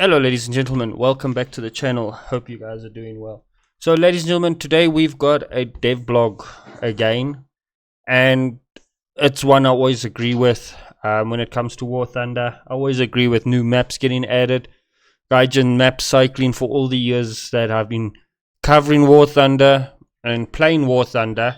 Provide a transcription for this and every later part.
Hello ladies and gentlemen, welcome back to the channel. Hope you guys are doing well. So ladies and gentlemen, today we've got a dev blog again, and it's one I always agree with when it comes to War Thunder. I always agree with new maps getting added. Gaijin map cycling for all the years that I've been covering War Thunder and playing War Thunder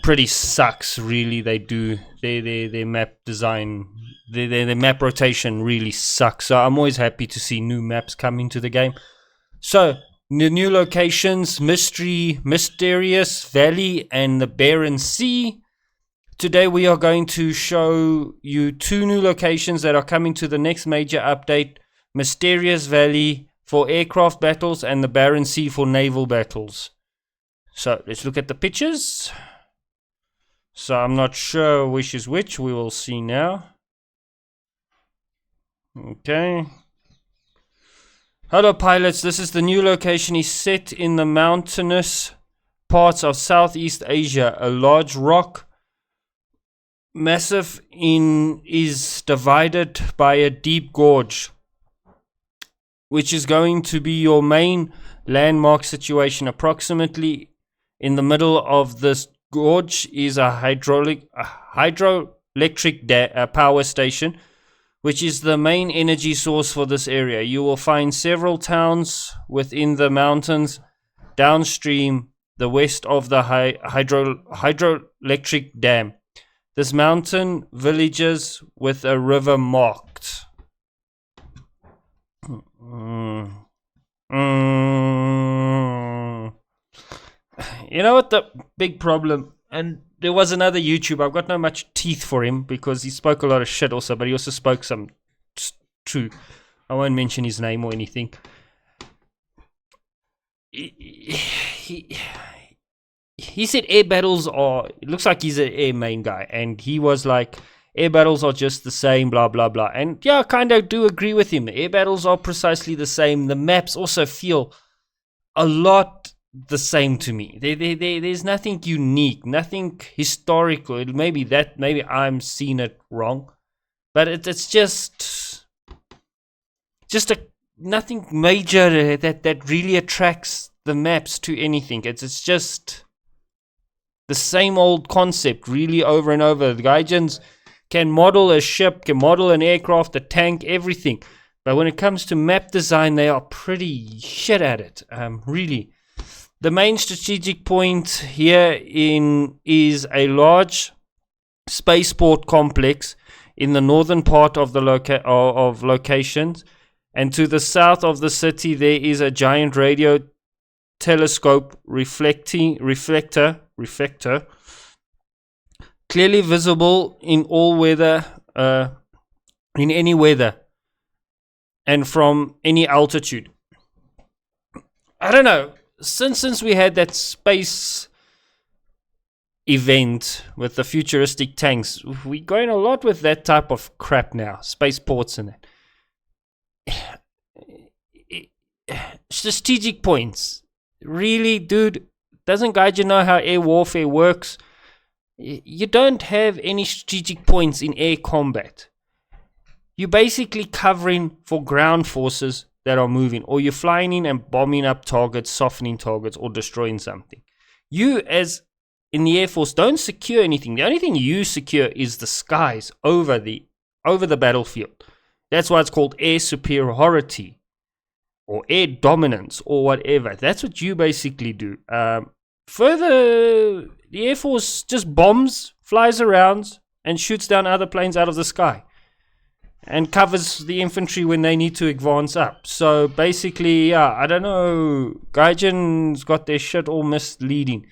pretty sucks, really. They do. Their map design, their map rotation really sucks. So I'm always happy to see new maps come into the game. So the new locations: Mysterious Valley and the Bering Sea. Today we are going to show you two new locations that are coming to the next major update: Mysterious Valley for aircraft battles and the Bering Sea for naval battles. So let's look at the pictures. So I'm not sure which is which. We will see now. Okay. Hello pilots, this is the new location. Is set in the mountainous parts of Southeast Asia. A large rock massive is divided by a deep gorge, which is going to be your main landmark situation. Approximately in the middle of this gorge is a hydroelectric power station, which is the main energy source for this area. You will find several towns within the mountains downstream the west of the hydroelectric dam. This mountain villages with a river marked. You know what the big problem, and there was another YouTuber, I've got no much teeth for him because he spoke a lot of shit also, but he also spoke some true. I won't mention his name or anything. He said air battles are, it looks like he's an air main guy, and he was like, air battles are just the same, blah blah blah. And yeah, I kind of do agree with him. Air battles are precisely the same. The maps also feel a lot the same to me. There's nothing unique, nothing historical. Maybe I'm seeing it wrong, but it's just nothing major that really attracts the maps to anything. It's just the same old concept, really, over and over. The Gaijins can model a ship, can model an aircraft, a tank, everything, but when it comes to map design, they are pretty shit at it. Really. The main strategic point here is a large spaceport complex in the northern part of the locations, and to the south of the city there is a giant radio telescope reflector, clearly visible in all weather, in any weather, and from any altitude. I don't know. Since we had that space event with the futuristic tanks, we're going a lot with that type of crap now. Spaceports and that. Strategic points. Really, dude? Doesn't Gaijin know how air warfare works? You don't have any strategic points in air combat. You're basically covering for ground forces that are moving, or you're flying in and bombing up targets, softening targets, or destroying something. You, as in the Air Force, don't secure anything. The only thing you secure is the skies over the battlefield. That's why it's called air superiority or air dominance or whatever. That's what you basically do. Further, the Air Force just bombs, flies around, and shoots down other planes out of the sky, and covers the infantry when they need to advance up. So basically, yeah, I don't know. Gaijin's got their shit all misleading.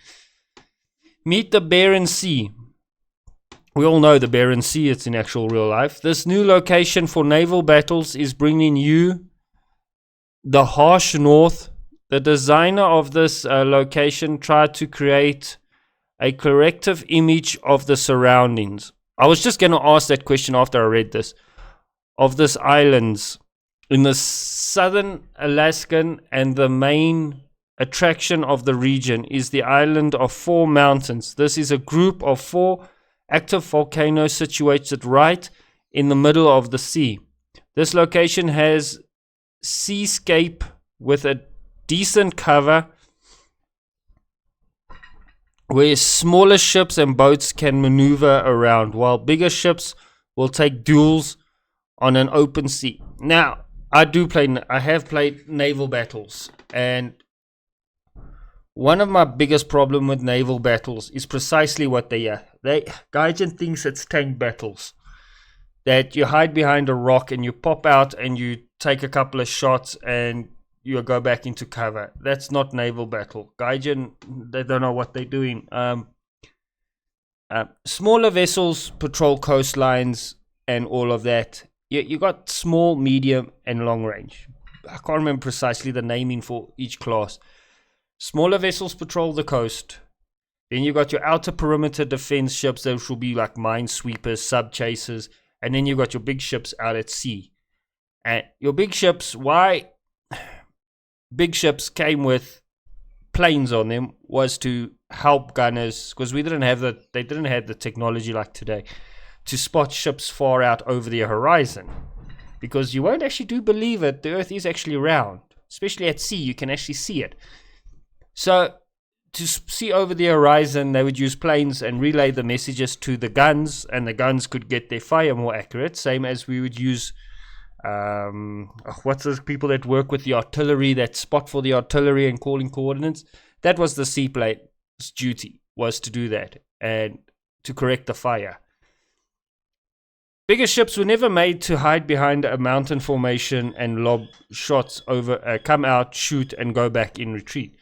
Meet the Bering Sea. We all know the Bering Sea, it's in actual real life. This new location for naval battles is bringing you the harsh north. The designer of this location tried to create a corrective image of the surroundings. I was just going to ask that question after I read this. Of this islands in the southern Alaskan, and the main attraction of the region is the island of 4 mountains. This is a group of 4 active volcanoes situated right in the middle of the sea. This location has seascape with a decent cover where smaller ships and boats can maneuver around, while bigger ships will take duels on an open sea. Now, I have played naval battles, and one of my biggest problem with naval battles is precisely what they are. Gaijin thinks it's tank battles, that you hide behind a rock and you pop out and you take a couple of shots and you go back into cover. That's not naval battle. Gaijin, they don't know what they're doing. Smaller vessels patrol coastlines and all of that. You got small, medium, and long range. I can't remember precisely the naming for each class. Smaller vessels patrol the coast. Then you got your outer perimeter defense ships, those will be like minesweepers, sub-chasers. And then you got your big ships out at sea. And your big ships, why big ships came with planes on them was to help gunners, because they didn't have the technology like today to spot ships far out over the horizon. Because you won't actually believe it, the Earth is actually round. Especially at sea, you can actually see it. So to see over the horizon, they would use planes and relay the messages to the guns, and the guns could get their fire more accurate, same as we would use what's those people that work with the artillery, that spot for the artillery and calling coordinates. That was the seaplane's duty, was to do that and to correct the fire. Bigger ships were never made to hide behind a mountain formation and lob shots over, come out, shoot, and go back in retreat.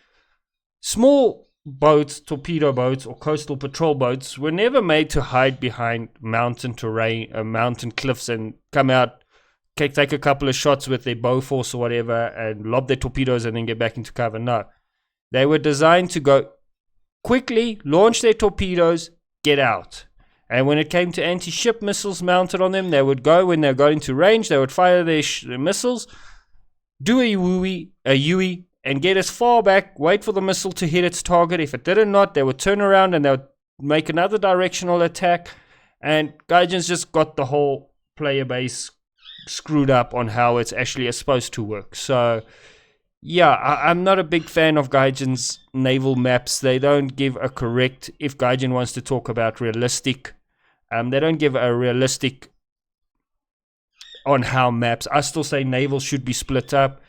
Small boats, torpedo boats, or coastal patrol boats were never made to hide behind mountain terrain, mountain cliffs, and come out, take a couple of shots with their Bofors or whatever, and lob their torpedoes and then get back into cover. No. They were designed to go quickly, launch their torpedoes, get out. And when it came to anti-ship missiles mounted on them, they would go, when they got into range, they would fire their missiles, do a UE, and get as far back, wait for the missile to hit its target. If it did not, they would turn around and they would make another directional attack. And Gaijin's just got the whole player base screwed up on how it's actually supposed to work. So yeah, I'm not a big fan of Gaijin's naval maps. They don't give a correct, if Gaijin wants to talk about realistic, they don't give a realistic on how maps. I still say naval should be split up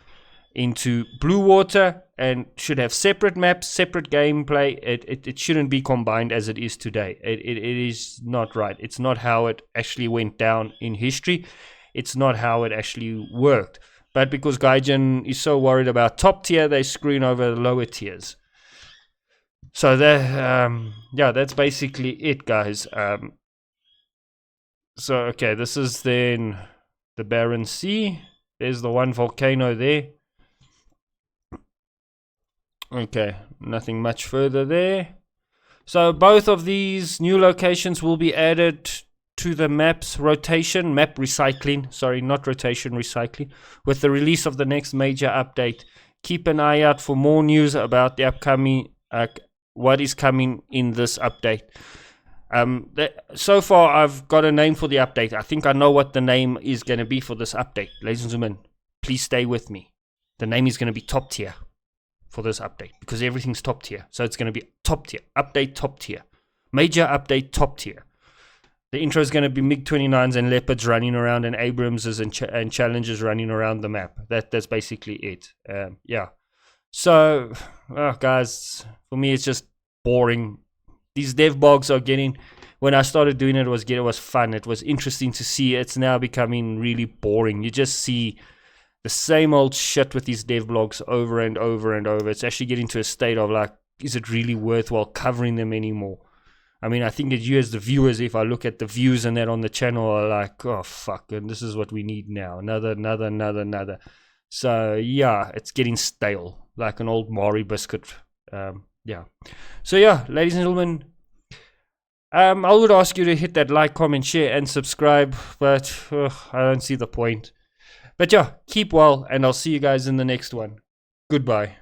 into blue water and should have separate maps, separate gameplay. It shouldn't be combined as it is today. It is not right. It's not how it actually went down in history. It's not how it actually worked. But because Gaijin is so worried about top tier, they're screwing over the lower tiers. So yeah, that's basically it, guys. So okay, this is then the Bering Sea. There's the one volcano there. Okay, nothing much further there. So both of these new locations will be added to the map recycling, sorry, not rotation, recycling, with the release of the next major update. Keep an eye out for more news about the upcoming, what is coming in this update. So far, I've got a name for the update. I think I know what the name is going to be for this update. Ladies and gentlemen, please stay with me. The name is going to be top tier for this update, because everything's top tier. So it's going to be top tier, update top tier, major update top tier. The intro is going to be MiG-29s and Leopards running around, and Abramses and Challengers running around the map. That's basically it. Yeah. So, guys, for me, it's just boring. These dev blogs are getting, when I started doing it, it was fun. It was interesting to see. It's now becoming really boring. You just see the same old shit with these dev blogs over and over and over. It's actually getting to a state of like, is it really worthwhile covering them anymore? I mean, I think that you as the viewers, if I look at the views and that on the channel, are like, oh, fuck, and this is what we need now. Another. So, yeah, it's getting stale, like an old Mari biscuit. Yeah. So, yeah, ladies and gentlemen, I would ask you to hit that like, comment, share, and subscribe, but I don't see the point. But, yeah, keep well, and I'll see you guys in the next one. Goodbye.